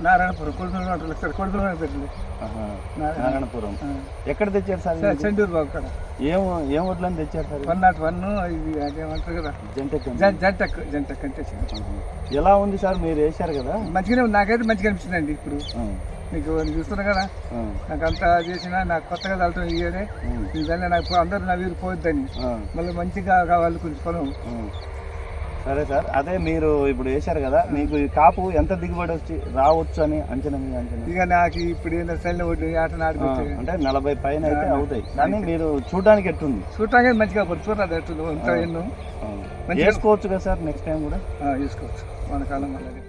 నారాయణపురం కొడుకులు పెట్టింది. నారాయణపురం ఎక్కడ తెచ్చారు సార్? చెండూరు బాబు కదా. ఏం వడ్లని తెచ్చారు సార్? 101 ఇది అదేమంటారు కదా, జంటక్ అంటే. ఎలా ఉంది సార్, మీరు వేశారు కదా? మంచిగానే ఉంది, నాకైతే మంచిగా అనిపిస్తుందండి. ఇప్పుడు మీకు చూస్తున్నా కదా, నాకు అంతా చేసినా నాకు కొత్తగా తలటం ఇయ్యడే దాన్ని నాకు అందరూ నా వీరు పోద్దని మళ్ళీ మంచిగా కావాలి కొంచెం పొలం. సరే సార్, అదే మీరు ఇప్పుడు వేశారు కదా, మీకు ఈ కాపు ఎంత దిగుబడి వచ్చి రావచ్చు అని అంచనా? మీ అంచనా ఇక నాకు ఇప్పుడు ఏంటంటే ఒడ్డు ఆట నాటుకుంటే అంటే 40 పైన అయితే అవుతాయి, కానీ మీరు చూడడానికి ఎట్టుంది? చూడటానికి మంచిగా చూడదు ఎట్టుంది ఎన్నో వేసుకోవచ్చు కదా సార్ నెక్స్ట్ టైం కూడా? వేసుకోవచ్చు మన కాలం మళ్ళీ.